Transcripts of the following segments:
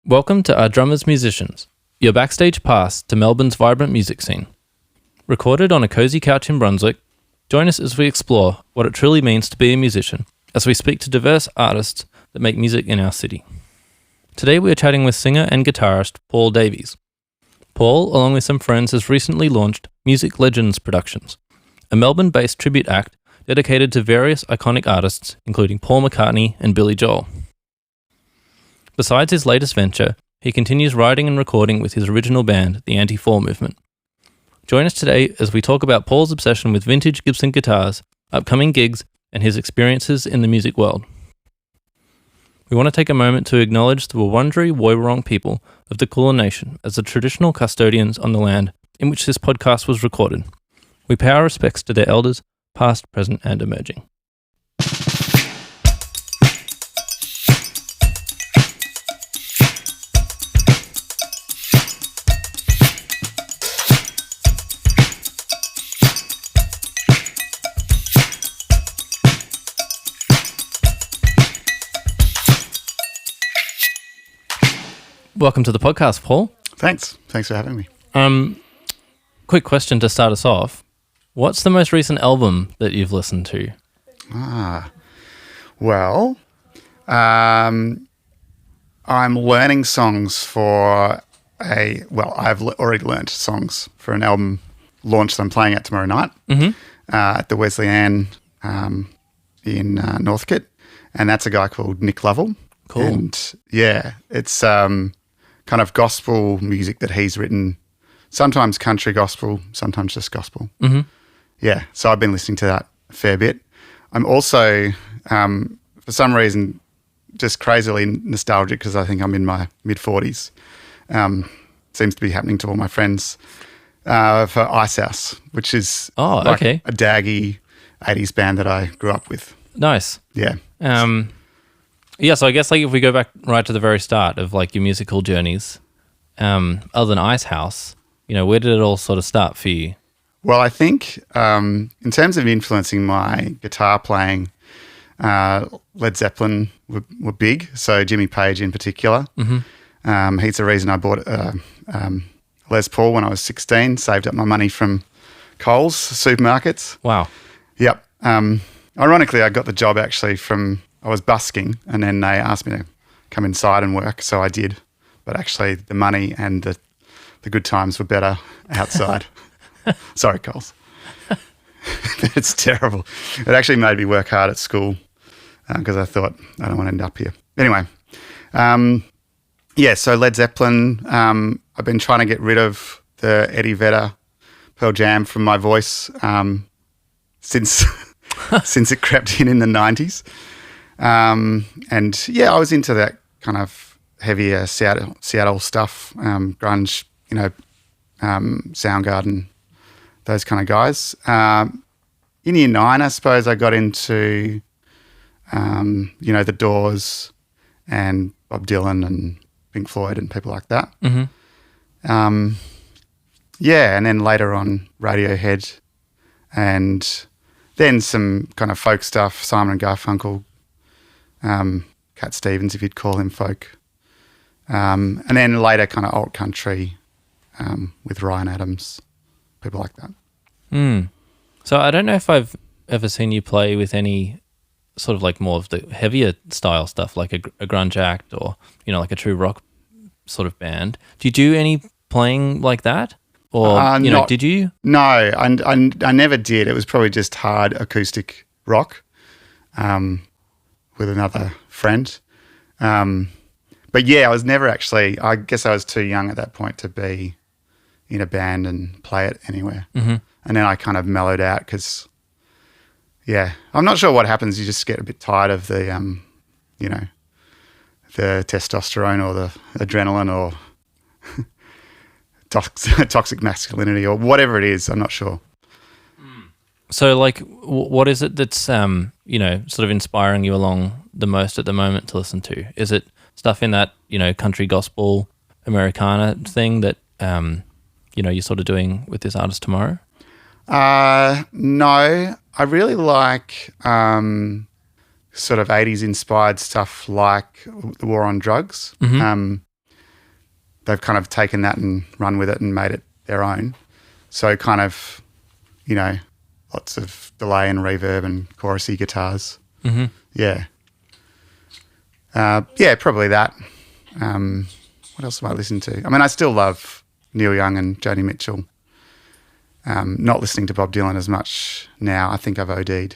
Welcome to Our Drummers Musicians, your backstage pass to Melbourne's vibrant music scene. Recorded on a cosy couch in Brunswick, join us as we explore what it truly means to be a musician, as we speak to diverse artists that make music in our city. Today we are chatting with singer and guitarist Paul Davies. Paul, along with some friends, has recently launched Music Legends Productions, a Melbourne-based tribute act dedicated to various iconic artists, including Paul McCartney and Billy Joel. Besides his latest venture, he continues writing and recording with his original band, the Anti-4 Movement. Join us today as we talk about Paul's obsession with vintage Gibson guitars, upcoming gigs, and his experiences in the music world. We want to take a moment to acknowledge the Wurundjeri Woiwurrung people of the Kulin Nation as the traditional custodians on the land in which this podcast was recorded. We pay our respects to their elders, past, present, and emerging. Welcome to the podcast, Paul. Thanks for having me. Quick question to start us off. What's the most recent album that you've listened to? Well, I'm learning songs for I've already learnt songs for an album launch that I'm playing at tomorrow night at the Wesleyan in Northcote, and that's a guy called Nick Lovell. Cool. And yeah, it's kind of gospel music that he's written, sometimes country gospel, sometimes just gospel. Mm-hmm. Yeah, so I've been listening to that a fair bit. I'm also, for some reason, just crazily nostalgic because I think I'm in my mid-40s. Seems to be happening to all my friends for Ice House, which is a daggy 80s band that I grew up with. Nice. Yeah. Yeah, so I guess if we go back right to the very start of your musical journeys, other than Ice House, where did it all sort of start for you? Well, I think in terms of influencing my guitar playing, Led Zeppelin were big, so Jimmy Page in particular. Mm-hmm. He's the reason I bought Les Paul when I was 16, saved up my money from Coles supermarkets. Wow. Yep. Ironically, I got the job actually I was busking, and then they asked me to come inside and work, so I did. But actually, the money and the good times were better outside. Sorry, Coles. It's terrible. It actually made me work hard at school because I thought, I don't want to end up here. Anyway, so Led Zeppelin, I've been trying to get rid of the Eddie Vedder Pearl Jam from my voice since it crept in the 90s. And yeah, I was into that kind of heavier Seattle stuff, grunge, Soundgarden, those kind of guys. In year 9, I suppose I got into, the Doors and Bob Dylan and Pink Floyd and people like that. Mm-hmm. And then later on Radiohead, and then some kind of folk stuff, Simon and Garfunkel, Cat Stevens, if you'd call him folk. And then later kind of alt country with Ryan Adams, people like that. So I don't know if I've ever seen you play with any sort of more of the heavier style stuff, like a grunge act or, like a true rock sort of band. Do you do any playing like that? Or, did you? No, I never did. It was probably just hard acoustic rock with another friend. But yeah, I was never actually, I guess I was too young at that point to be in a band and play it anywhere. Mm-hmm. And then I kind of mellowed out because, I'm not sure what happens. You just get a bit tired of the, the testosterone or the adrenaline or toxic masculinity or whatever it is. I'm not sure. So, what is it that's, sort of inspiring you along the most at the moment to listen to? Is it stuff in that, country gospel Americana thing that, you're sort of doing with this artist tomorrow? No, I really like sort of 80s inspired stuff like the War on Drugs. Mm-hmm. they've kind of taken that and run with it and made it their own. So kind of, lots of delay and reverb and chorusy guitars. Mm-hmm. Yeah. Probably that. What else have I listened to? I mean, I still love Neil Young and Joni Mitchell. Not listening to Bob Dylan as much now. I think I've OD'd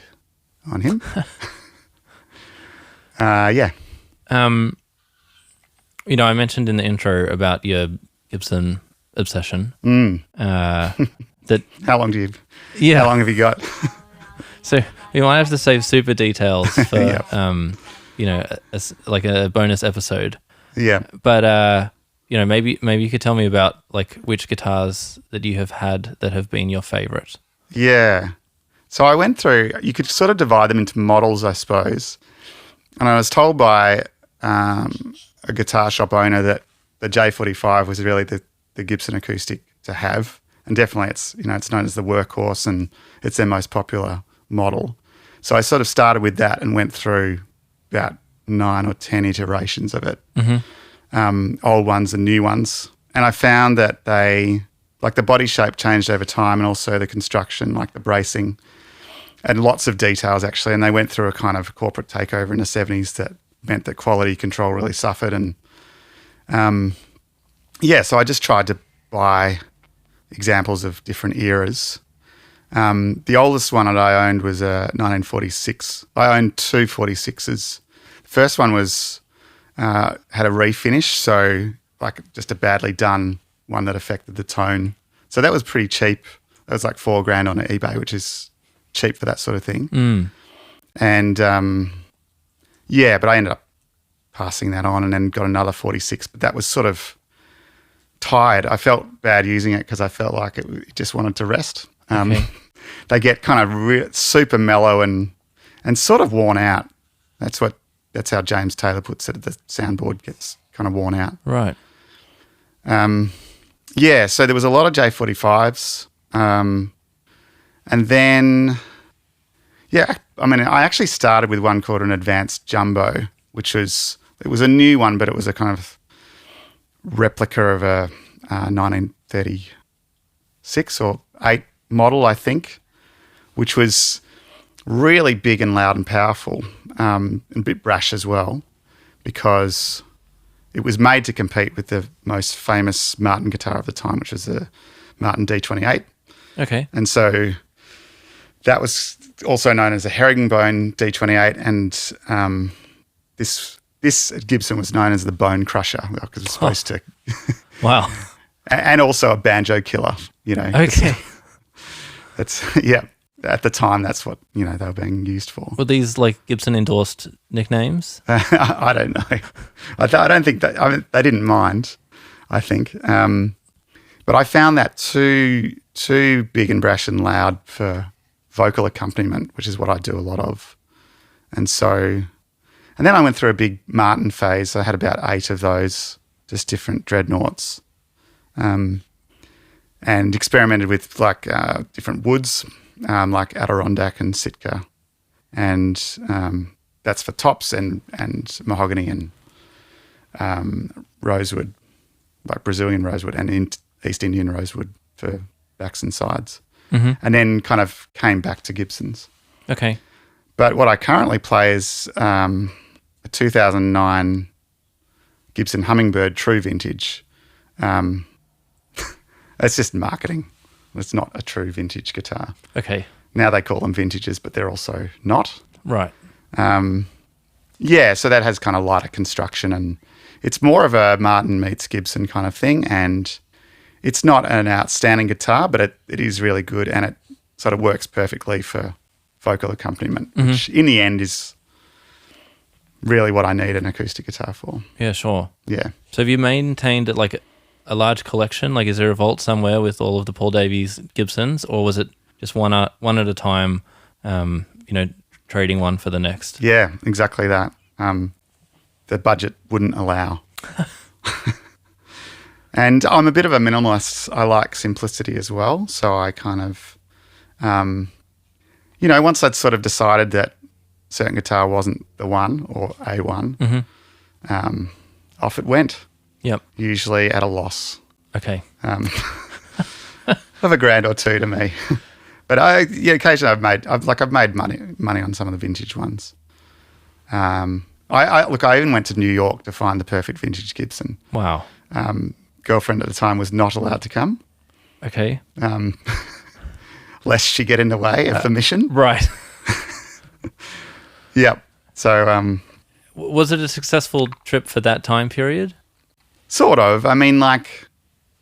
on him. Yeah. I mentioned in the intro about your Gibson obsession. That How long have you got? So we might have to save super details for Yep. like a bonus episode. Yeah. But maybe you could tell me about like which guitars that you have had that have been your favorite. Yeah. So I went through, you could sort of divide them into models, I suppose. And I was told by a guitar shop owner that the J45 was really the Gibson acoustic to have. And definitely it's known as the workhorse and it's their most popular model. So I sort of started with that and went through about 9 or 10 iterations of it. Mm-hmm. Old ones and new ones. And I found that they, like the body shape changed over time and also the construction, like the bracing and lots of details actually. And they went through a kind of corporate takeover in the 70s that meant that quality control really suffered. And so I just tried to buy examples of different eras. The oldest one that I owned was a 1946. I owned two 46s. The first one was had a refinish, so like just a badly done one that affected the tone. So that was pretty cheap. That was like $4,000 on eBay, which is cheap for that sort of thing. And but I ended up passing that on and then got another 46. But that was sort of tired. I felt bad using it because I felt like it just wanted to rest. Okay. They get kind of super mellow and sort of worn out. That's how James Taylor puts it. The soundboard gets kind of worn out. Right. So there was a lot of J45s. And then, I actually started with one called an Advanced Jumbo, it was a new one, but it was a kind of replica of a 1936 or 8 model, I think, which was really big and loud and powerful, and a bit brash as well, because it was made to compete with the most famous Martin guitar of the time, which was the Martin D28. Okay. And so that was also known as a herringbone D28, and this Gibson was known as the Bone Crusher because it's supposed to. Wow. And also a banjo killer, Okay. That's At the time, that's what they were being used for. Were these like Gibson endorsed nicknames? I don't know. I don't think that. I mean, they didn't mind. I think, but I found that too big and brash and loud for vocal accompaniment, which is what I do a lot of, and then I went through a big Martin phase. I had about 8 of those, just different dreadnoughts, and experimented with like different woods. Like Adirondack and Sitka, and that's for tops and mahogany and rosewood, like Brazilian rosewood and East Indian rosewood for backs and sides, and then kind of came back to Gibsons. Okay. But what I currently play is a 2009 Gibson Hummingbird True Vintage. It's just marketing. It's not a true vintage guitar. Okay. Now they call them vintages, but they're also not. Right. So that has kind of lighter construction and it's more of a Martin meets Gibson kind of thing. And it's not an outstanding guitar, but it is really good and it sort of works perfectly for vocal accompaniment, which in the end is really what I need an acoustic guitar for. Yeah, sure. Yeah. So have you maintained like a large collection? Like, is there a vault somewhere with all of the Paul Davies Gibsons, or was it just one at a time, trading one for the next? Yeah, exactly that. The budget wouldn't allow. And I'm a bit of a minimalist. I like simplicity as well. So I kind of, once I'd sort of decided that a certain guitar wasn't the one or a one, off it went. Yep. usually at a loss. Okay. Of $1,000 or $2,000 to me. But occasionally I've made money on some of the vintage ones. I even went to New York to find the perfect vintage Gibson. Wow. Girlfriend at the time was not allowed to come, Okay. lest she get in the way of the mission. Right. Yep. So Was it a successful trip for that time period? sort of. I mean, like,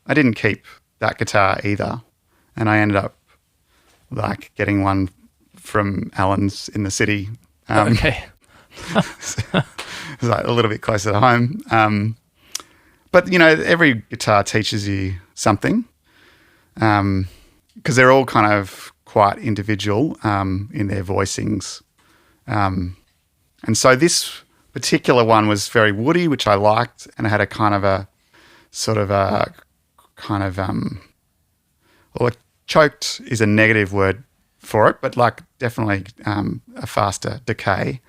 I didn't keep that guitar either, and I ended up like getting one from Allen's in the city. Okay. It's like a little bit closer to home. But, every guitar teaches you something because they're all kind of quite individual in their voicings. And so this particular one was very woody, which I liked, and it had a kind of a sort of a kind of well, choked is a negative word for it, but like definitely a faster decay.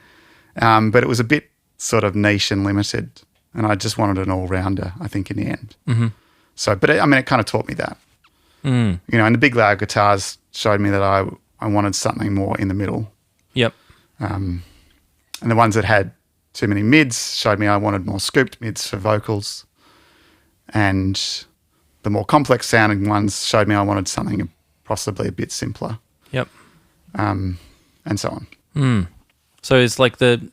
But it was a bit sort of niche and limited, and I just wanted an all-rounder, I think, in the end. Mm-hmm. So, but it kind of taught me that. And the big loud guitars showed me that I wanted something more in the middle. Yep. And the ones that had too many mids showed me I wanted more scooped mids for vocals. And the more complex sounding ones showed me I wanted something possibly a bit simpler. Yep. And so on. So it's like the,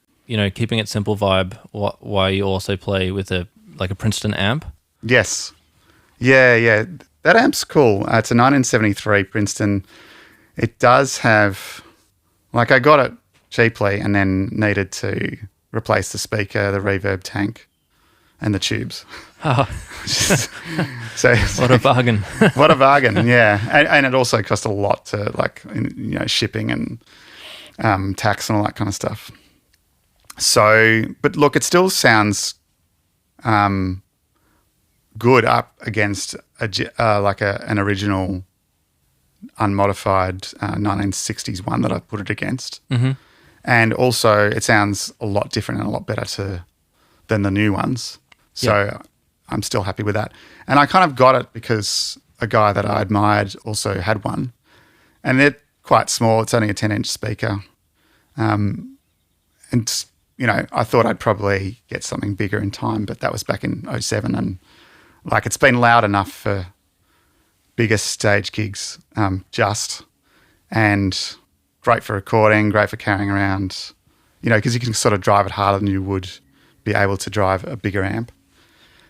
keeping it simple vibe, why you also play with a Princeton amp? Yes. Yeah. That amp's cool. It's a 1973 Princeton. It does have, I got it cheaply and then needed to replace the speaker, the reverb tank, and the tubes. Oh. So What a bargain. What a bargain, yeah. And it also cost a lot to shipping and tax and all that kind of stuff. So, but look, it still sounds good up against an original unmodified 1960s one that I put it against. Mm-hmm. And also it sounds a lot different and a lot better than the new ones. So I'm still happy with that. And I kind of got it because a guy that I admired also had one. And they're quite small. It's only a 10-inch speaker. And, I thought I'd probably get something bigger in time, but that was back in 2007. And, it's been loud enough for bigger stage gigs, and great for recording, great for carrying around, because you can sort of drive it harder than you would be able to drive a bigger amp.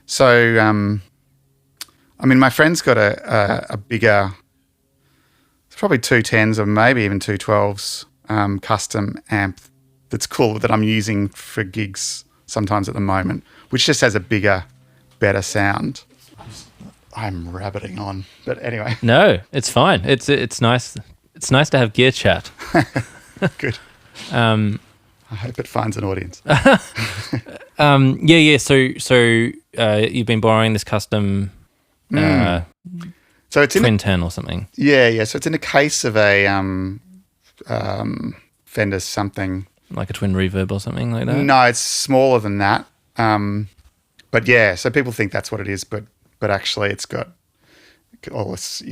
So, my friend's got a bigger, it's probably 210s or maybe even 212s custom amp that's cool that I'm using for gigs sometimes at the moment, which just has a bigger, better sound. I'm rabbiting on, but anyway. No, it's fine. It's nice. It's nice to have gear chat. Good. I hope it finds an audience. Yeah. So you've been borrowing this custom so it's Twin 10 or something. Yeah. So it's in a case of a Fender something. Like a twin reverb or something like that? No, it's smaller than that. But yeah, so people think that's what it is, but actually it's got all this,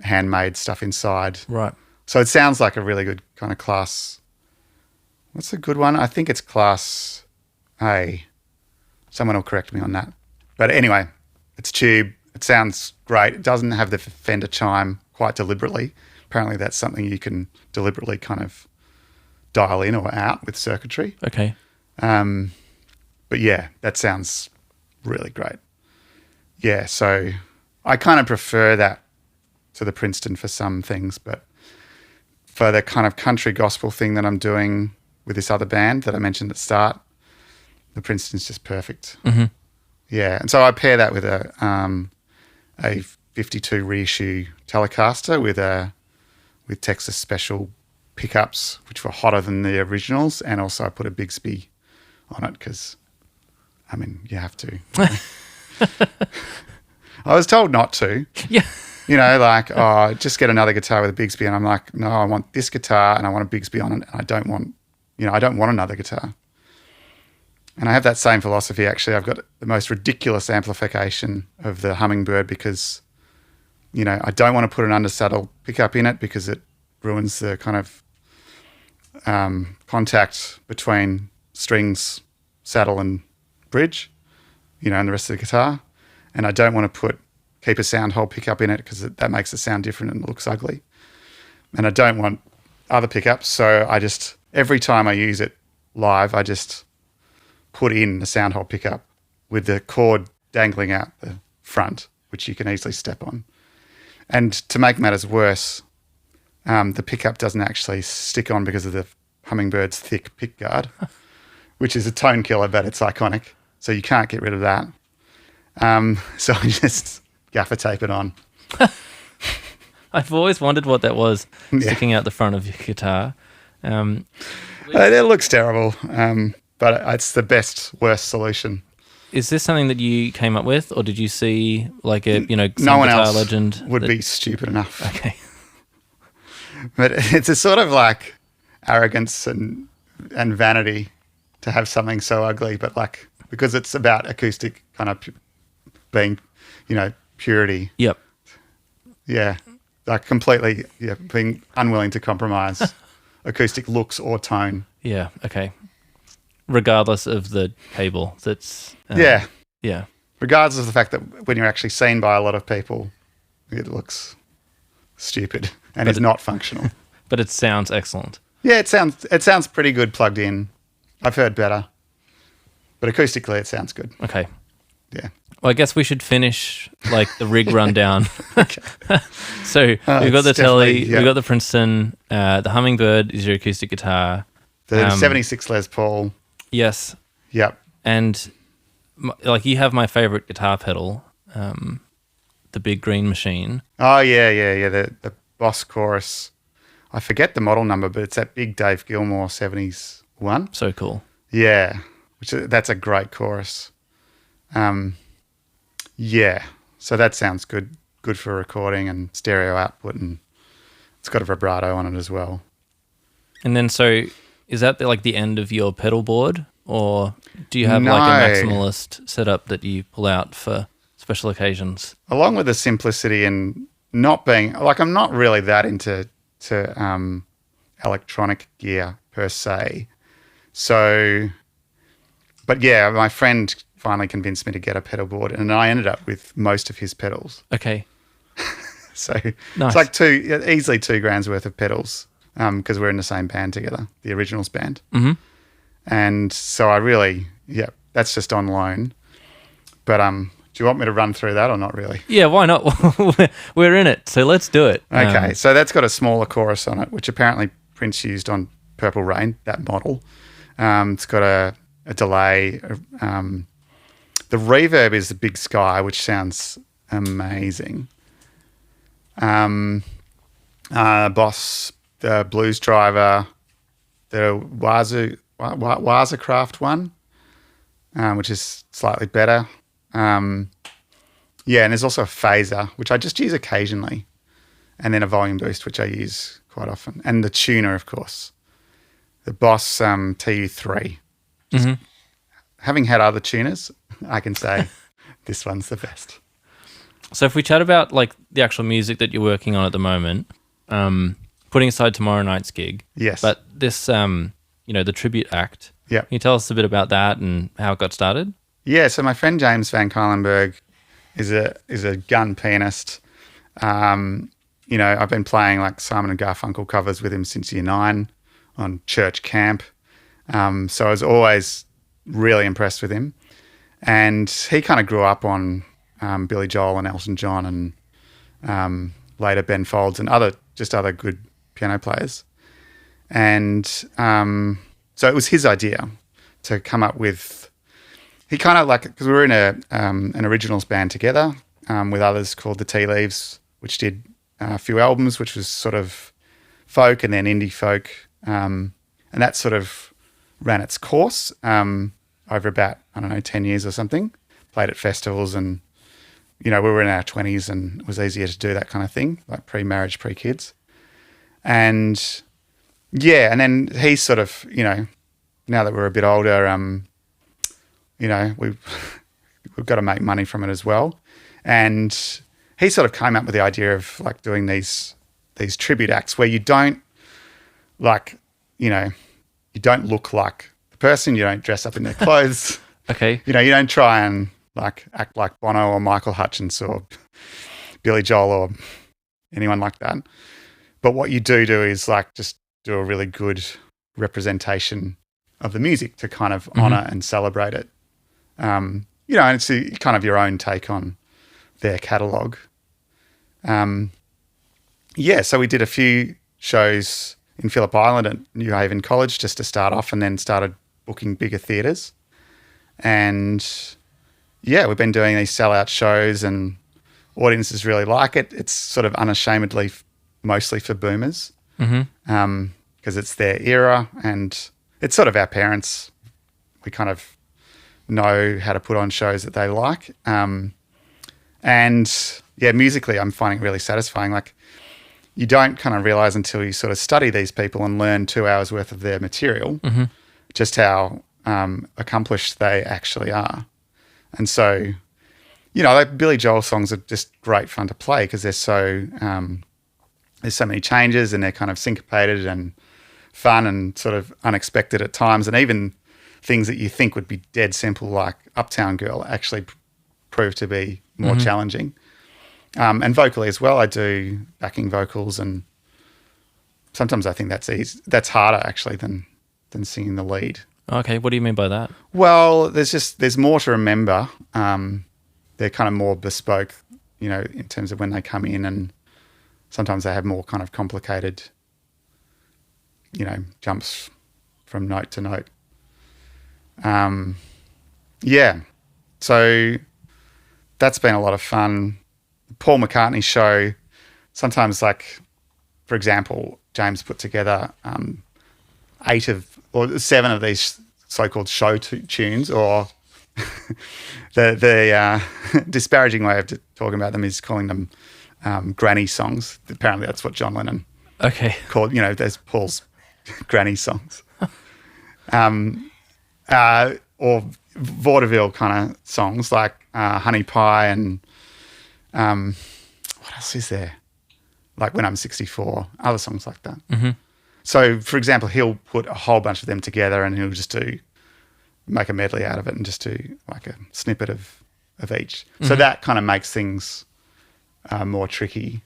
handmade stuff inside. Right. So it sounds like a really good kind of class. What's a good one? I think it's class A. Someone will correct me on that. But anyway, it's tube. It sounds great. It doesn't have the Fender chime quite deliberately. Apparently that's something you can deliberately kind of dial in or out with circuitry. Okay. But yeah, that sounds really great. Yeah, so I kind of prefer that to the Princeton for some things, but for the kind of country gospel thing that I'm doing with this other band that I mentioned at the start, the Princeton's just perfect. Mm-hmm. Yeah, and so I pair that with a 52 reissue Telecaster with Texas Special pickups, which were hotter than the originals, and also I put a Bigsby on it because, you have to. I was told not to. Yeah. Just get another guitar with a Bigsby, and I'm like, no, I want this guitar and I want a Bigsby on it, and I don't want another guitar. And I have that same philosophy, actually. I've got the most ridiculous amplification of the Hummingbird because, I don't want to put an undersaddle pickup in it because it ruins the kind of contact between strings, saddle and bridge, and the rest of the guitar. And I don't want to keep a sound hole pickup in it because that makes it sound different and looks ugly. And I don't want other pickups, so every time I use it live, I just put in the sound hole pickup with the cord dangling out the front, which you can easily step on. And to make matters worse, the pickup doesn't actually stick on because of the Hummingbird's thick pick guard, which is a tone killer, but it's iconic. So you can't get rid of that. So I just gaffer tape it on. I've always wondered what that was sticking out the front of your guitar. It looks terrible, but it's the worst solution. Is this something that you came up with, or did you see like some no one guitar else legend would be stupid enough? Okay. But it's a sort of like arrogance and vanity to have something so ugly, but like because it's about acoustic kind of being, purity. Yep. Yeah, like completely being unwilling to compromise acoustic looks or tone. Yeah. Okay. Regardless of the cable, that's yeah. Regardless of the fact that when you're actually seen by a lot of people, it looks stupid and is not functional. But it sounds excellent. Yeah, it sounds pretty good plugged in. I've heard better, but acoustically it sounds good. Okay. Yeah. Well, I guess we should finish like the rig rundown. Okay. So we've got the Telly, yeah. we've got the Princeton, the Hummingbird is your acoustic guitar. The 76 Les Paul. Yes. Yep. And like you have my favorite guitar pedal, the big green machine. Oh yeah. The Boss Chorus. I forget the model number, but it's that big Dave Gilmour 71. So cool. Yeah, that's a great chorus. Yeah, so that sounds good for recording and stereo output, and it's got a vibrato on it as well. And then, so is that the end of your pedal board, or do you have like a maximalist setup that you pull out for special occasions? Along with the simplicity and not being like I'm not really that into electronic gear per se. So, but yeah, my friend finally convinced me to get a pedal board, and I ended up with most of his pedals. Okay. So nice. It's like easily $2,000 worth of pedals because we're in the same band together, the Originals band. Mm-hmm. And so that's just on loan. But do you want me to run through that or not really? Yeah, why not? We're in it, so let's do it. Okay, so that's got a smaller chorus on it, which apparently Prince used on Purple Rain, that model. It's got a delay. The reverb is the Big Sky, which sounds amazing. Boss, the Blues Driver, the Wazacraft one, which is slightly better. And there's also a phaser, which I just use occasionally, and then a volume boost, which I use quite often, and the tuner, of course, the Boss TU3. Mm-hmm. Having had other tuners, I can say this one's the best. So if we chat about like the actual music that you're working on at the moment, putting aside tomorrow night's gig, yes, but this, the tribute act. Yeah, can you tell us a bit about that and how it got started? Yeah, so my friend James Van Kuylenberg is a gun pianist. I've been playing like Simon and Garfunkel covers with him since year 9 on church camp. So I was always really impressed with him. And he kind of grew up on Billy Joel and Elton John and later Ben Folds and other good piano players. And so it was his idea to come up with, he kind of because we were in an originals band together with others called the Tea Leaves, which did a few albums, which was sort of folk and then indie folk. And that sort of ran its course over about, 10 years or something. Played at festivals and, we were in our 20s and it was easier to do that kind of thing, like pre-marriage, pre-kids. And, and then he sort of, now that we're a bit older, we've got to make money from it as well. And he sort of came up with the idea of like doing these tribute acts where you don't you don't look like the person, you don't dress up in their clothes. Okay. You don't try and like act like Bono or Michael Hutchence or Billy Joel or anyone like that. But what you do is like just do a really good representation of the music to kind of honour and celebrate it. And it's kind of your own take on their catalogue. So we did a few shows in Phillip Island at New Haven College just to start off, and then started booking bigger theatres. And we've been doing these sellout shows and audiences really like it. It's sort of unashamedly mostly for boomers because it's their era and it's sort of our parents. We kind of know how to put on shows that they like. Musically I'm finding it really satisfying. Like you don't kind of realise until you sort of study these people and learn 2 hours worth of their material just how accomplished they actually are. And so, like Billy Joel songs are just great fun to play because they're so there's so many changes and they're kind of syncopated and fun and sort of unexpected at times, and even things that you think would be dead simple like Uptown Girl actually prove to be more challenging. And vocally as well, I do backing vocals, and sometimes I think that's easy. That's harder actually than singing the lead. Okay, what do you mean by that? Well, there's more to remember. They're kind of more bespoke, in terms of when they come in, and sometimes they have more kind of complicated, jumps from note to note. So that's been a lot of fun. The Paul McCartney show, sometimes like, for example, James put together 7 of these so-called show tunes, or the disparaging way of talking about them is calling them granny songs. Apparently that's what John Lennon called, there's Paul's granny songs. Or vaudeville kind of songs like Honey Pie and what else is there? Like When I'm 64, other songs like that. Mm-hmm. So, for example, he'll put a whole bunch of them together and he'll just make a medley out of it and just do like a snippet of each. Mm-hmm. So that kind of makes things more tricky,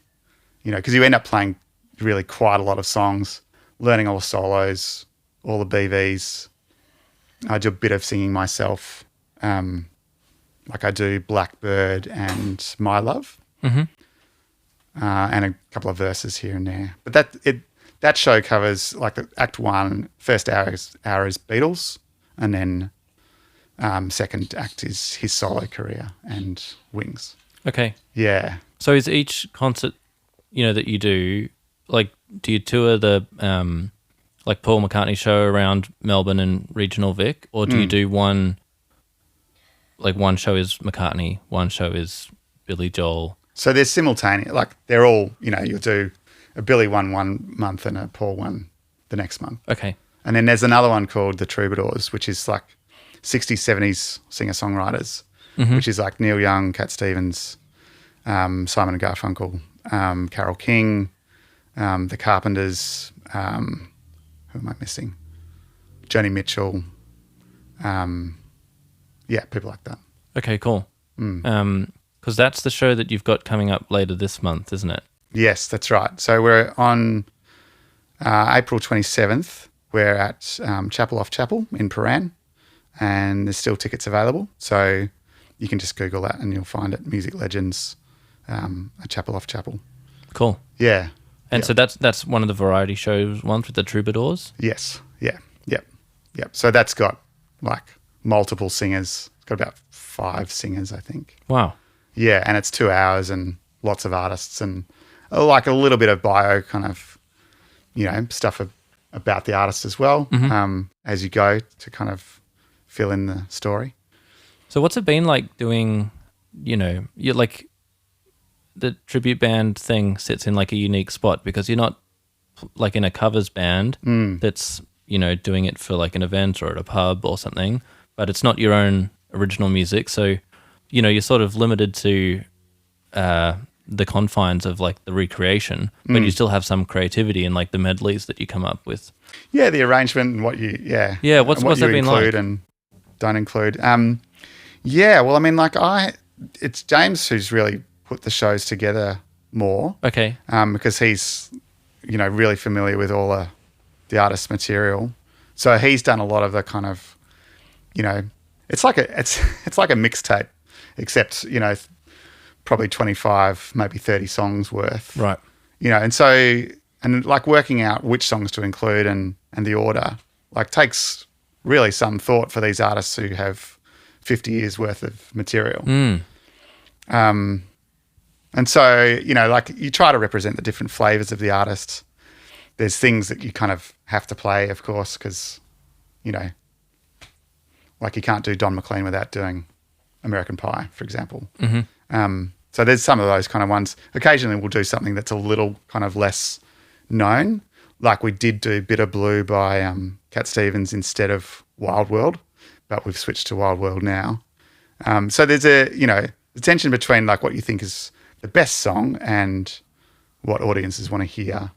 because you end up playing really quite a lot of songs, learning all the solos, all the BVs. I do a bit of singing myself, like I do Blackbird and My Love, and a couple of verses here and there. But that show covers like the Act 1, first hour is Beatles, and then second act is his solo career and Wings. Okay. Yeah. So is each concert, that you do, like, do you tour the like Paul McCartney show around Melbourne and regional Vic, or do you do one show is McCartney, one show is Billy Joel? So they're simultaneous, like they're all, you'll do a Billy one month and a Paul one the next month. Okay. And then there's another one called The Troubadours, which is like 60s, 70s singer-songwriters, which is like Neil Young, Cat Stevens, Simon and Garfunkel, Carole King, The Carpenters, who am I missing? Joni Mitchell. People like that. Okay, cool. Because that's the show that you've got coming up later this month, isn't it? Yes, that's right. So we're on April 27th. We're at Chapel Off Chapel in Paran, and there's still tickets available. So you can just Google that and you'll find it, Music Legends, at Chapel Off Chapel. Cool. Yeah. And so that's one of the variety shows ones with the Troubadours? Yes. Yeah. Yep. So that's got like multiple singers. It's got about 5 singers, I think. Wow. Yeah, and it's 2 hours and lots of artists and like a little bit of bio kind of, stuff about the artist as well, as you go to kind of fill in the story. So what's it been like doing, you're like, the tribute band thing sits in like a unique spot because you're not like in a covers band that's, doing it for like an event or at a pub or something, but it's not your own original music. So, you're sort of limited to the confines of like the recreation, but you still have some creativity in like the medleys that you come up with. Yeah, the arrangement and what Yeah, what's and what that you been include like? and don't include. Yeah, well, I mean, like it's James who's really put the shows together more. Okay. Because he's, really familiar with all the artist's material. So he's done a lot of the kind of, it's like a mixtape, except, probably 25, maybe 30 songs worth. Right. And so, and like working out which songs to include and the order, like takes really some thought for these artists who have 50 years worth of material. And so, like you try to represent the different flavors of the artist. There's things that you kind of have to play, of course, because, like you can't do Don McLean without doing American Pie, for example. So there's some of those kind of ones. Occasionally we'll do something that's a little kind of less known. Like we did do Bitter Blue by Cat Stevens instead of Wild World, but we've switched to Wild World now. So there's the tension between like what you think is the best song and what audiences want to hear,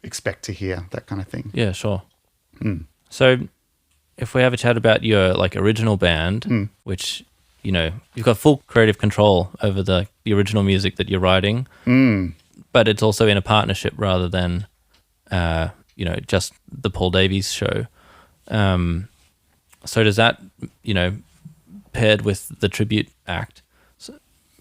expect to hear, that kind of thing. Yeah, sure. So if we have a chat about your like original band, which, you've got full creative control over the original music that you're writing, but it's also in a partnership rather than, just the Paul Davies show. So does that, paired with the tribute act,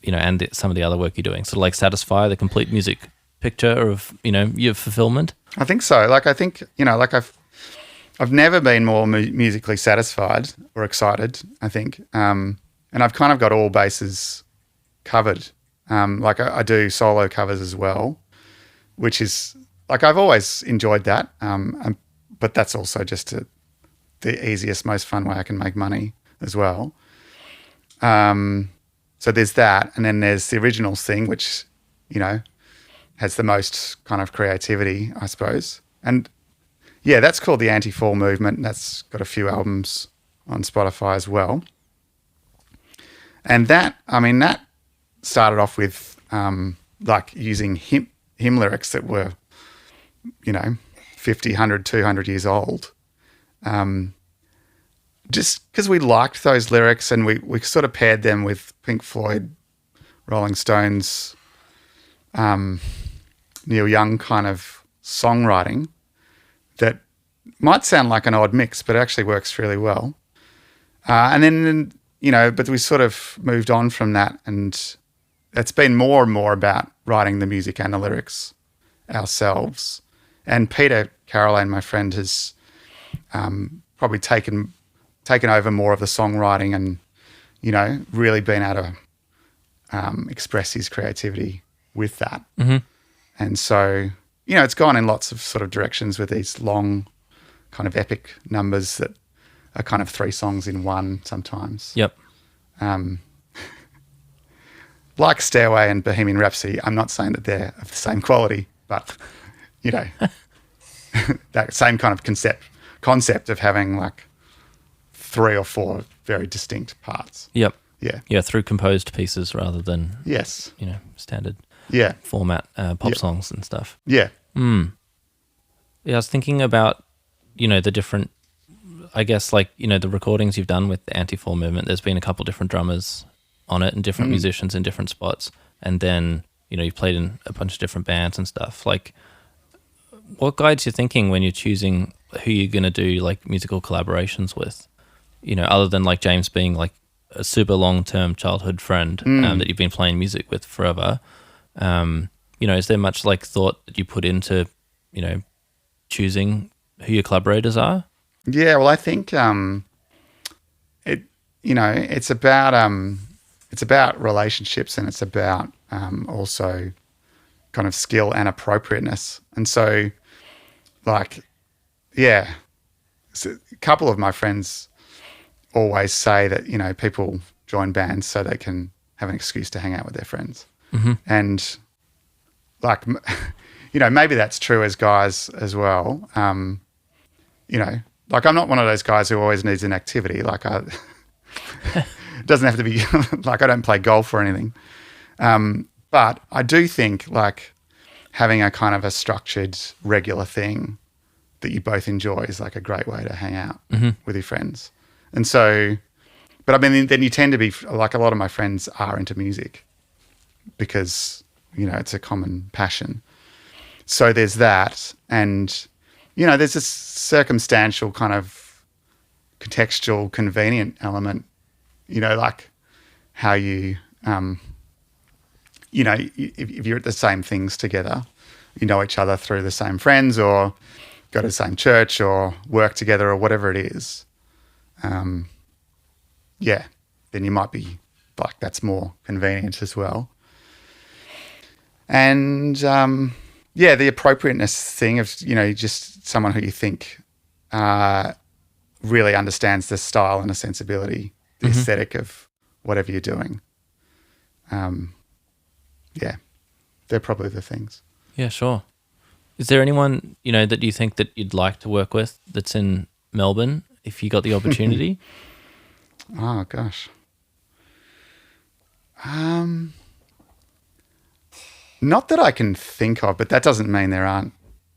and some of the other work you're doing, sort of like satisfy the complete music picture of, your fulfillment? I think so. Like, I think, like I've never been more musically satisfied or excited, I think. And I've kind of got all bases covered. Like I do solo covers as well, which is like, I've always enjoyed that. But that's also just the easiest, most fun way I can make money as well. So there's that. And then there's the originals thing, which, has the most kind of creativity, I suppose. And yeah, that's called the Anti-Fall Movement. That's got a few albums on Spotify as well. And that started off with like using hymn lyrics that were, 50, 100, 200 years old. Just because we liked those lyrics and we sort of paired them with Pink Floyd, Rolling Stones, Neil Young kind of songwriting that might sound like an odd mix, but it actually works really well. And then, but we sort of moved on from that, and it's been more and more about writing the music and the lyrics ourselves. And Peter Caroline, my friend, has probably taken over more of the songwriting and, really been able to express his creativity with that. And so, it's gone in lots of sort of directions with these long kind of epic numbers that are kind of 3 songs in one sometimes. Yep. Like Stairway and Bohemian Rhapsody, I'm not saying that they're of the same quality, but, that same kind of concept of having like 3 or 4 very distinct parts. Yep. Yeah. Yeah, through composed pieces rather than, Yes. standard Yeah. format pop songs and stuff. Yeah. Yeah, I was thinking about, the different, I guess, like, the recordings you've done with the Anti-Fall Movement. There's been a couple different drummers on it and different musicians in different spots. And then, you've played in a bunch of different bands and stuff. Like, what guides your thinking when you're choosing who you're going to do, like, musical collaborations with? Other than, like, James being, like, a super long-term childhood friend that you've been playing music with forever. Is there much, like, thought that you put into, choosing who your collaborators are? Yeah, well, I think it's about relationships, and it's about also kind of skill and appropriateness. And so, like, yeah, so a couple of my friends always say that people join bands so they can have an excuse to hang out with their friends, and like maybe that's true as guys as well. Like I'm not one of those guys who always needs an activity. Like It doesn't have to be like I don't play golf or anything. But I do think like having a kind of a structured, regular thing that you both enjoy is like a great way to hang out with your friends. And so, but I mean, then you tend to be like a lot of my friends are into music because, you know, it's a common passion. So there's that. And, you know, there's this circumstantial kind of contextual, convenient element, you know, like how you, you know, if you're at the same things together, you know each other through the same friends or go to the same church or work together or whatever it is, yeah, then you might be like, that's more convenient as well. And, yeah, the appropriateness thing of, you know, just someone who you think really understands the style and the sensibility, the aesthetic of whatever you're doing. Yeah, they're probably the things. Yeah, sure. Is there anyone, you know, that you think that you'd like to work with that's in Melbourne if you got the opportunity? Oh, gosh. Not that I can think of, but that doesn't mean there aren't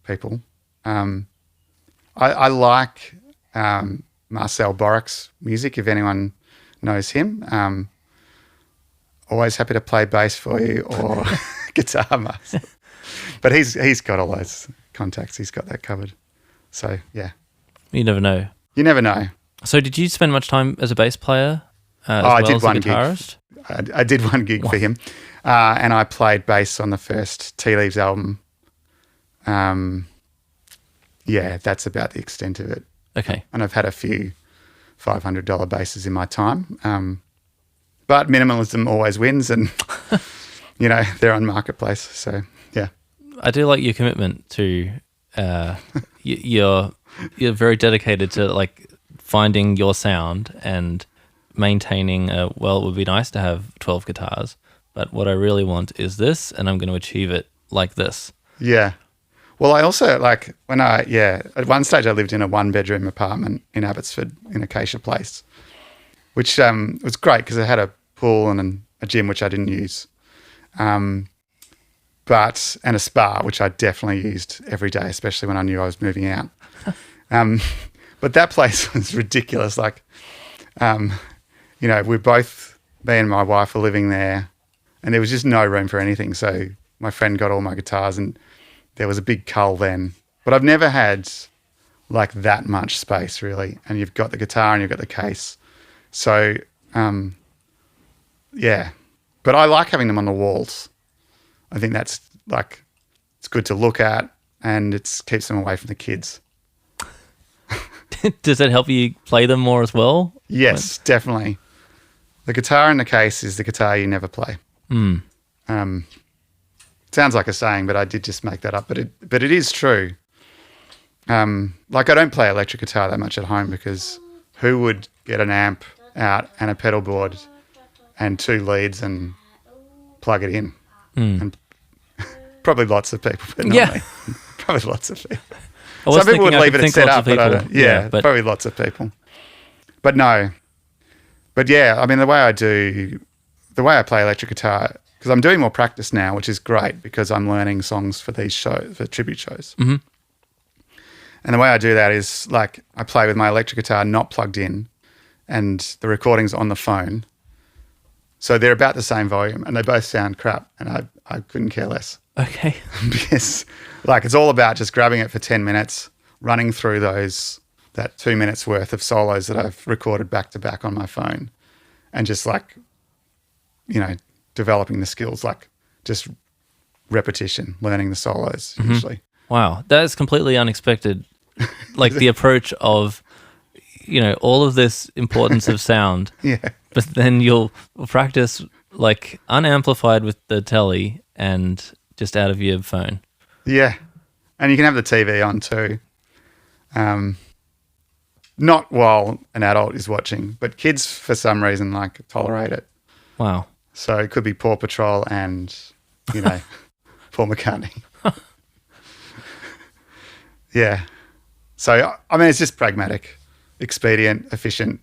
people. I like Marcel Boric's music, if anyone knows him. Always happy to play bass for you or guitar, Marcel. But he's got all those contacts. He's got that covered. So, yeah. You never know. You never know. So did you spend much time as a bass player I did as one a guitarist? Gig. I did one gig for him. And I played bass on the first Tea Leaves album. Yeah, that's about the extent of it. Okay. And I've had a few $500 basses in my time. But minimalism always wins and, you know, they're on Marketplace. So, yeah. I do like your commitment to you're very dedicated to like finding your sound and maintaining well, it would be nice to have 12 guitars, but what I really want is this and I'm going to achieve it like this. Yeah. Well, I also like at one stage I lived in a 1-bedroom apartment in Abbotsford in Acacia Place, which was great because it had a pool and a gym, which I didn't use, and a spa, which I definitely used every day, especially when I knew I was moving out. But that place was ridiculous. Like, you know, me and my wife were living there and there was just no room for anything. So my friend got all my guitars and there was a big cull then. But I've never had like that much space really. And you've got the guitar and you've got the case. So, yeah. But I like having them on the walls. I think that's like, it's good to look at and it keeps them away from the kids. Does that help you play them more as well? Yes, definitely. The guitar in the case is the guitar you never play. Sounds like a saying, but I did just make that up. But it is true. Like I don't play electric guitar that much at home because who would get an amp out and a pedal board and 2 leads and plug it in? And probably lots of people, but not me. Probably lots of people. Some people would leave it set up, but I don't. Yeah, probably lots of people. But no. But yeah, I mean, the way I play electric guitar, because I'm doing more practice now, which is great because I'm learning songs for these shows, for tribute shows. And the way I do that is like I play with my electric guitar not plugged in and the recording's on the phone. So they're about the same volume and they both sound crap and I couldn't care less. Okay. Because like it's all about just grabbing it for 10 minutes, running through that 2 minutes worth of solos that I've recorded back to back on my phone and just like, you know, developing the skills, like just repetition, learning the solos usually. Wow. That is completely unexpected. Like the approach of, you know, all of this importance of sound. Yeah. But then you'll practice like unamplified with the telly and just out of your phone. Yeah. And you can have the TV on too. Not while an adult is watching, but kids for some reason like tolerate it. Wow. So it could be Paw Patrol and, you know, Paul McCartney. Yeah. So, I mean, it's just pragmatic, expedient, efficient.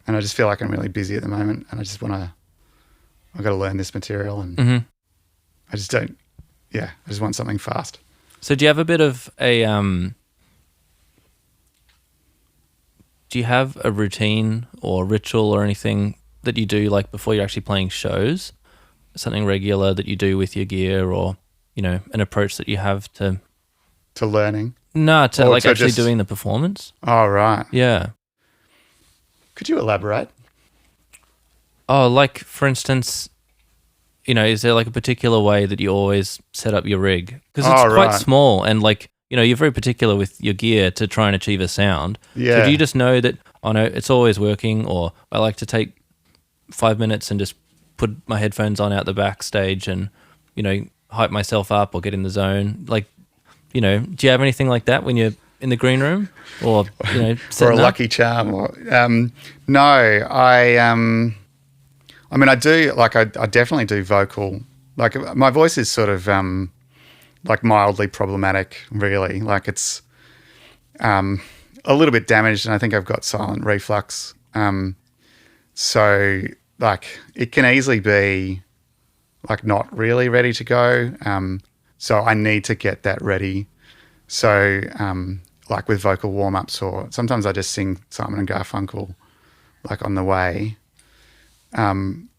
And I just feel like I'm really busy at the moment, and I've got to learn this material, and I just don't. Yeah, I just want something fast. So do you have a bit of a do you have a routine or ritual or anything that you do like before you're actually playing shows? Something regular that you do with your gear, or an approach that you have to learning? No, to Or like to actually just- doing the performance. Oh, right. Yeah. Could you elaborate? Oh, like for instance, is there like a particular way that you always set up your rig? Because it's quite right. small, and like you're very particular with your gear to try and achieve a sound. Yeah. So do you just know that no, it's always working, or I like to take 5 minutes and just put my headphones on out the backstage and hype myself up or get in the zone? Like, do you have anything like that when you're in the green room, or Or a setting up? lucky charm? Or, no, I mean, I do, like, I definitely do vocal. Like, my voice is sort of, like, mildly problematic, really. Like, it's a little bit damaged, and I think I've got silent reflux. So, like, it can easily be, like, not really ready to go. So I need to get that ready. So, like, with vocal warm-ups, or sometimes I just sing Simon and Garfunkel, like, on the way.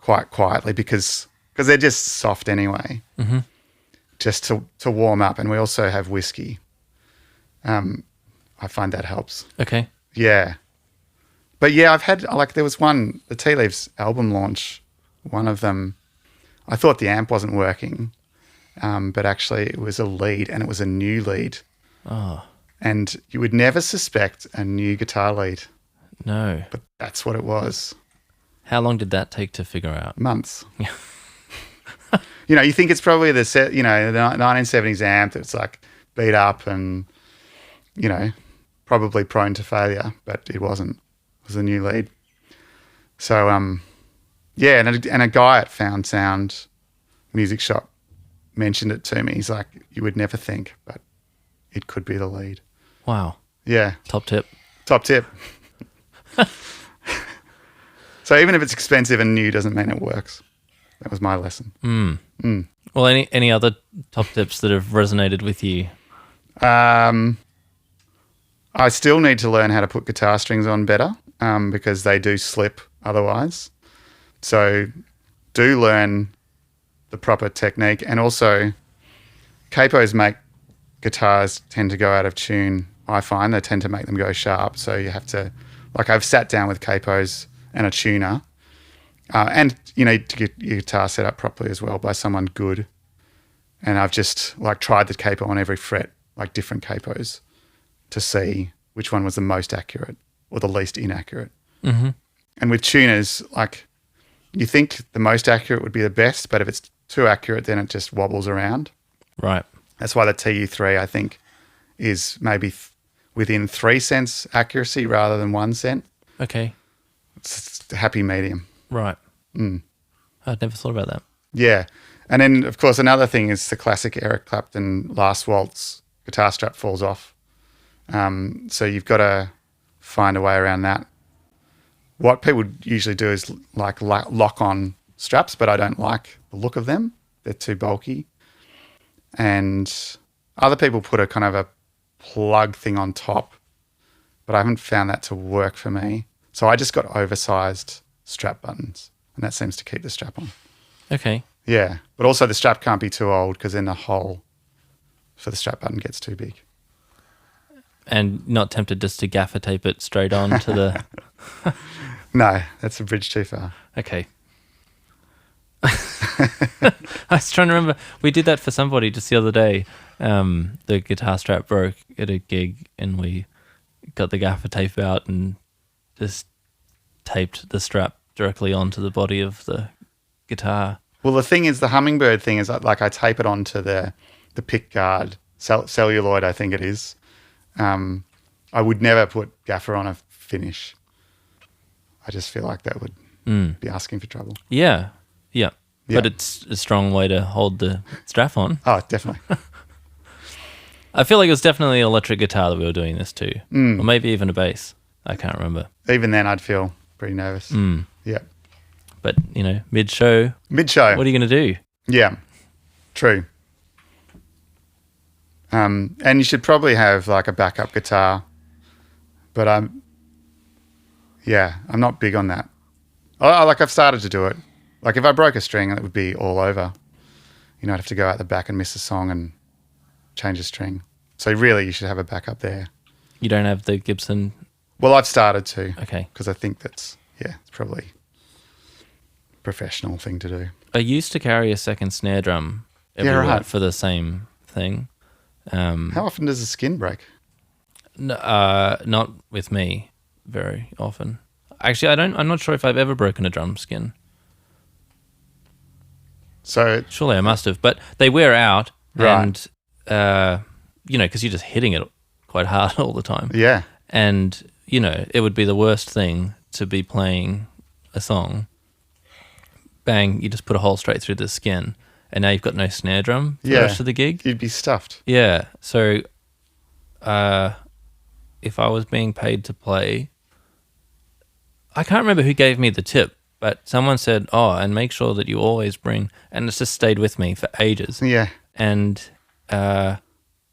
Quite quietly because they're just soft anyway, just to warm up. And we also have whiskey. I find that helps. Okay. Yeah. But yeah, I've had, like, there was one, the Tea Leaves album launch, one of them, I thought the amp wasn't working, but actually it was a lead, and it was a new lead. Oh. And you would never suspect a new guitar lead, No. but that's what it was. How long did that take to figure out? Months. You think it's probably the 1970s amp that's like beat up and, probably prone to failure, but it wasn't. It was a new lead. So, yeah, and a guy at Found Sound Music Shop mentioned it to me. He's like, you would never think, but it could be the lead. Wow. Yeah. Top tip. Top tip. So even if it's expensive and new doesn't mean it works. That was my lesson. Well, any other top tips that have resonated with you? I still need to learn how to put guitar strings on better because they do slip otherwise. So do learn the proper technique. And also capos make guitars tend to go out of tune, I find. They tend to make them go sharp. So you have to, like, I've sat down with capos and a tuner, and you need to get your guitar set up properly as well by someone good. And I've just, like, tried the capo on every fret, like different capos, to see which one was the most accurate or the least inaccurate. Mm-hmm. And with tuners, like, you think the most accurate would be the best, but if it's too accurate, then it just wobbles around. Right. That's why the TU3, I think, is maybe within 3 cents accuracy rather than 1 cent. Okay. It's a happy medium. Right. I'd never thought about that. Yeah. And then, of course, another thing is the classic Eric Clapton Last Waltz guitar strap falls off. So you've got to find a way around that. What people usually do is like lock on straps, but I don't like the look of them. They're too bulky. And other people put a kind of a plug thing on top, but I haven't found that to work for me. So I just got oversized strap buttons, and that seems to keep the strap on. Okay. Yeah, but also the strap can't be too old because then the hole for the strap button gets too big. And not tempted just to gaffer tape it straight on to the... No, that's a bridge too far. Okay. I was trying to remember. We did that for somebody just the other day. The guitar strap broke at a gig, and we got the gaffer tape out and just taped the strap directly onto the body of the guitar. Well, the thing is, the Hummingbird thing is like I tape it onto the pick guard, celluloid, I think it is. I would never put gaffer on a finish. I just feel like that would be asking for trouble. Yeah. Yeah. But it's a strong way to hold the strap on. Oh, definitely. I feel like it was definitely an electric guitar that we were doing this to. Or maybe even a bass. I can't remember. Even then, I'd feel pretty nervous. Mm. Yeah. But, mid-show, Mid-show. what are you going to do? Yeah, true. And you should probably have like a backup guitar. But I'm not big on that. I've started to do it. Like if I broke a string, it would be all over. I'd have to go out the back and miss a song and change a string. So really, you should have a backup there. You don't have the Gibson? Well, I've started to. Okay. Because I think it's probably a professional thing to do. I used to carry a second snare drum everywhere for the same thing. How often does the skin break? Not with me very often. Actually, I'm not sure if I've ever broken a drum skin. So surely I must have, but they wear out, right. And because you're just hitting it quite hard all the time. Yeah, and it would be the worst thing to be playing a song. Bang! You just put a hole straight through the skin, and now you've got no snare drum for the rest of the gig. You'd be stuffed. Yeah. So, if I was being paid to play, I can't remember who gave me the tip, but someone said, and make sure that you always bring, and it's just stayed with me for ages. Yeah. And,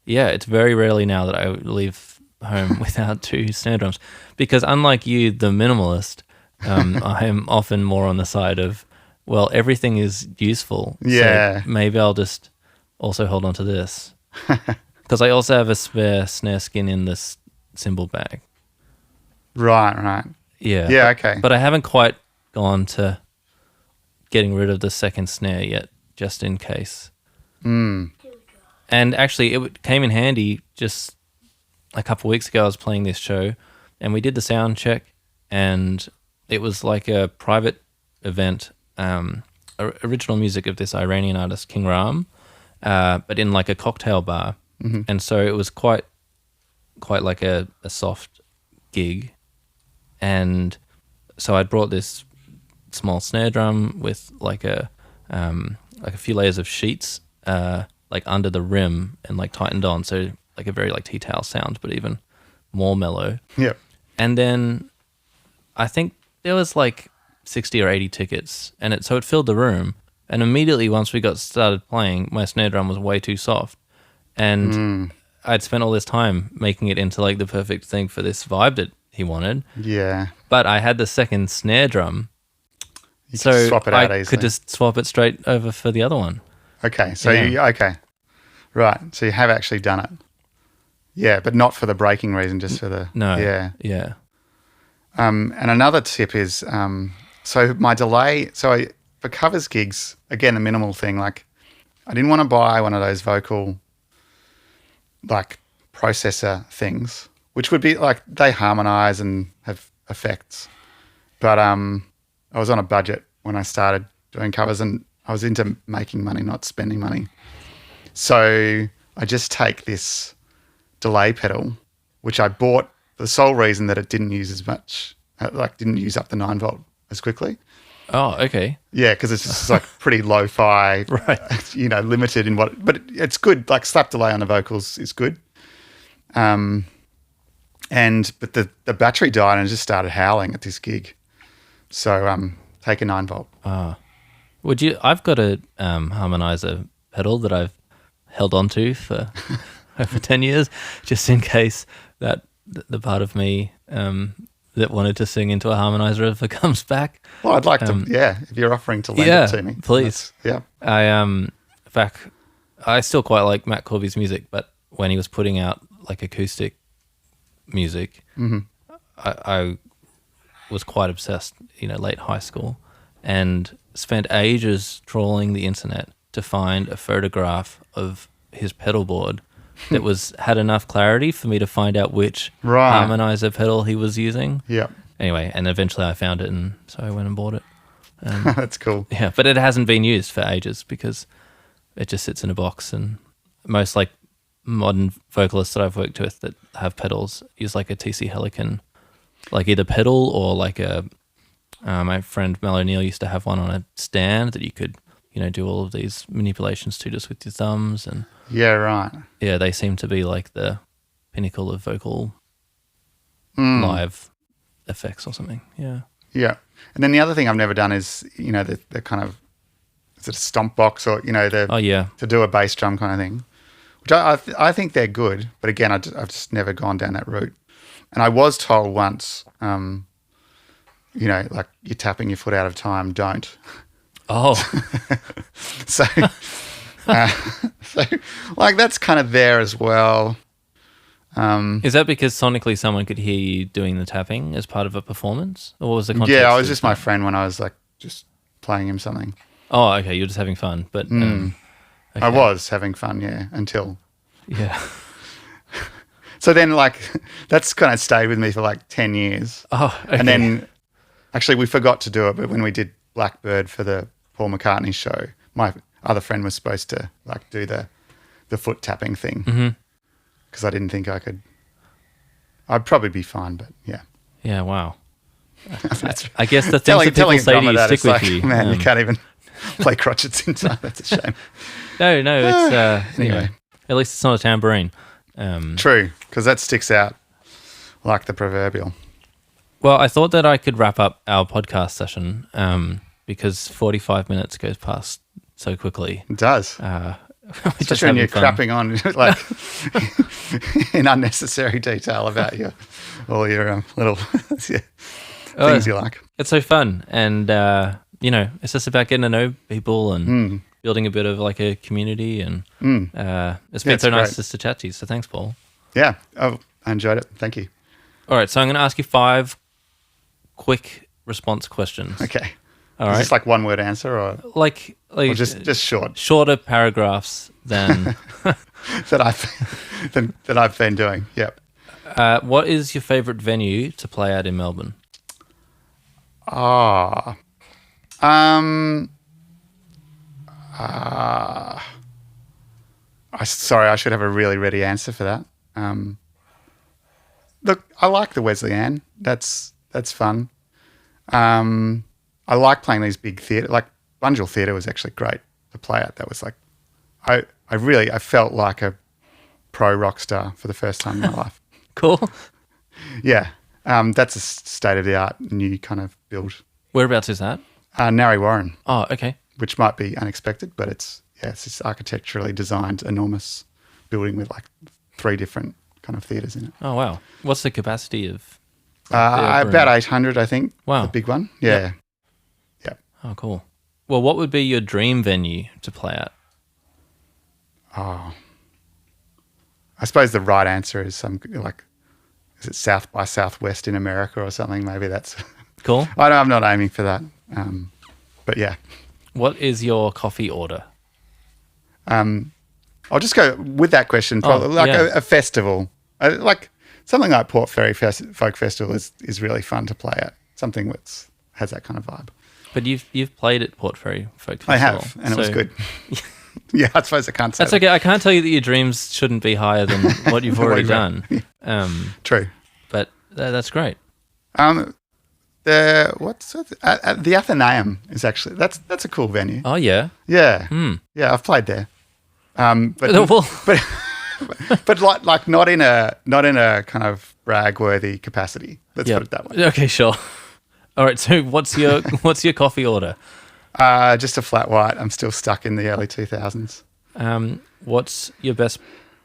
it's very rarely now that I leave home without 2 snare drums, because unlike you, the minimalist, I am often more on the side of, well, everything is useful. Yeah. So maybe I'll just also hold on to this. Because I also have a spare snare skin in this cymbal bag. Right. Yeah. Yeah, okay. But I haven't quite gone to getting rid of the second snare yet, just in case. Mm. And actually, it came in handy just a couple of weeks ago. I was playing this show, and we did the sound check, and it was like a private event, original music of this Iranian artist, King Ram, but in like a cocktail bar. Mm-hmm. And so it was quite like a soft gig. And so I'd brought this small snare drum with like a few layers of sheets like under the rim and like tightened on, so like a very like tea towel sound, but even more mellow. Yeah. And then I think there was like 60 or 80 tickets, and it filled the room. And immediately once we got started playing, my snare drum was way too soft, and I'd spent all this time making it into like the perfect thing for this vibe that he wanted. Yeah. But I had the second snare drum, you could swap it out I easily. could just swap it straight over for the other one. Okay, so Yeah. Right, so you have actually done it. Yeah, but not for the breaking reason, just for the... No. Yeah. And another tip is, so my delay... So for covers gigs, again, the minimal thing, like I didn't want to buy one of those vocal, like, processor things, which would be like, they harmonize and have effects. But I was on a budget when I started doing covers, and I was into making money, not spending money. So I just take this delay pedal, which I bought for the sole reason that it didn't use as much, didn't use up the 9-volt as quickly. Oh, okay. Yeah, because it's just like pretty lo-fi, Right. Limited in what, but it's good. Like slap delay on the vocals is good. But the battery died and it just started howling at this gig. So take a 9-volt. I've got a harmonizer pedal that I've held on to for over 10 years, just in case that the part of me that wanted to sing into a harmonizer ever comes back. Well, I'd like to, if you're offering to lend it to me. Please. Yeah. I still quite like Matt Corby's music, but when he was putting out like acoustic music, I was quite obsessed, late high school, and spent ages trawling the internet to find a photograph of his pedal board that had enough clarity for me to find out which harmonizer pedal he was using. Yeah. Anyway, and eventually I found it, and so I went and bought it. That's cool. Yeah, but it hasn't been used for ages because it just sits in a box, and most like modern vocalists that I've worked with that have pedals use like a TC Helicon, like either pedal or like my friend Mel O'Neill used to have one on a stand that you could, do all of these manipulations to just with your thumbs. And yeah, right. Yeah, they seem to be like the pinnacle of vocal live effects or something. Yeah. Yeah. And then the other thing I've never done is, the kind of, is it a stomp box or, Oh, yeah. to do a bass drum kind of thing, which I think they're good. But again, I've just never gone down that route. And I was told once, like you're tapping your foot out of time, don't. Oh. So, like that's kind of there as well. Is that because sonically someone could hear you doing the tapping as part of a performance? Or what was the context? Yeah, I was just my friend when I was like just playing him something. Oh, okay. You're just having fun. But okay. I was having fun, yeah, until. Yeah. So then like that's kind of stayed with me for like 10 years. Oh, okay. And then actually we forgot to do it, but when we did Blackbird for the Paul McCartney show, my other friend was supposed to like do the foot tapping thing because I didn't think I could. I'd probably be fine, but yeah. Yeah, wow. That's, I guess the things that people say to you stick with you. Man, you can't even play crotchets in time. That's a shame. No, it's Anyway. At least it's not a tambourine. True, because that sticks out like the proverbial. Well, I thought that I could wrap up our podcast session because 45 minutes goes past so quickly. It does. Just Especially when you're fun. crapping on like in unnecessary detail about all your little things you like. It's so fun. And, it's just about getting to know people and building a bit of like a community. And it's been so nice great. just to chat to you. So thanks, Paul. Yeah. Oh, I enjoyed it. Thank you. All right. So I'm going to ask you 5 quick response questions. Okay. All Is right. this like one word answer or Like just short shorter paragraphs than that I've been doing? Yep. what is your favorite venue to play at in Melbourne? Sorry, I should have a really ready answer for that. Look, I like the Wesleyan. That's fun. I like playing these big theatre. Like Bunjil Theatre was actually great to play at. That was like, I felt like a pro rock star for the first time in my life. Cool. Yeah, that's a state of the art new kind of build. Whereabouts is that? Narre Warren, Oh, okay. which might be unexpected, but it's this architecturally designed enormous building with like 3 different kind of theatres in it. Oh, wow. What's the capacity of? About 800, I think. Wow. The big one. Yeah. Yeah. Oh, cool. Well, what would be your dream venue to play at? I suppose the right answer is is it South by Southwest in America or something? Maybe that's. Cool. I'm not aiming for that. But yeah. What is your coffee order? I'll just go with that question. Probably a festival, like something like Port Fairy Folk Festival is really fun to play at. Something that has that kind of vibe. But you've played at Port Fairy Folk Festival. I have, and it was good. Yeah, I suppose I can't say that's okay. I can't tell you that your dreams shouldn't be higher than what you've already done. True. But that's great. The Athenaeum is actually that's a cool venue. Oh yeah. Yeah. Yeah, I've played there. But like not in a kind of brag worthy capacity. Let's put it that way. Okay, sure. All right. So what's your coffee order? Just a flat white. I'm still stuck in the early 2000s. What's your best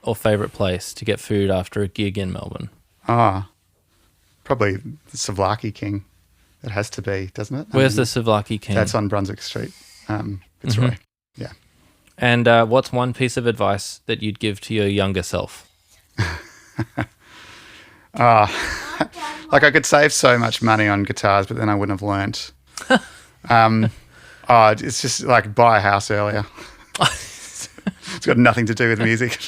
or favourite place to get food after a gig in Melbourne? Probably the Souvlaki King. It has to be, doesn't it? Where's the Souvlaki King? That's on Brunswick Street, Fitzroy. Yeah. And what's one piece of advice that you'd give to your younger self? Like I could save so much money on guitars, but then I wouldn't have learnt. It's just like buy a house earlier. It's got nothing to do with music.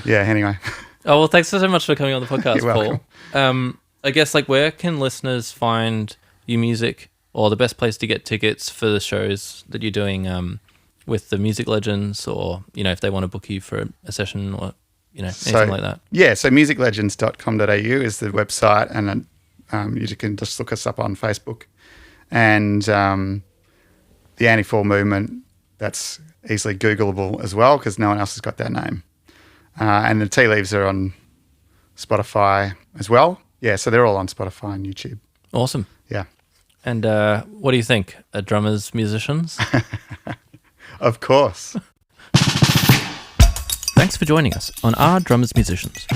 Yeah, anyway. Oh, well, thanks so much for coming on the podcast, You're welcome. Paul. I guess, like, where can listeners find your music or the best place to get tickets for the shows that you're doing with the Music Legends or, if they want to book you for a session or, anything like that? Yeah, so musiclegends.com.au is the website and you can just look us up on Facebook. And the Anti-Fall Movement, that's easily Googleable as well because no one else has got that name. And the Tea Leaves are on Spotify as well. Yeah, so they're all on Spotify and YouTube. Awesome. Yeah. And what do you think? Are drummers musicians? Of course. Thanks for joining us on Our Drummers Musicians.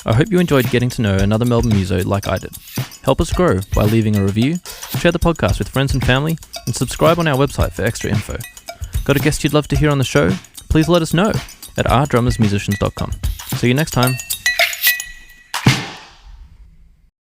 I hope you enjoyed getting to know another Melbourne muso like I did. Help us grow by leaving a review, share the podcast with friends and family, and subscribe on our website for extra info. Got a guest you'd love to hear on the show? Please let us know at ourdrummersmusicians.com. See you next time.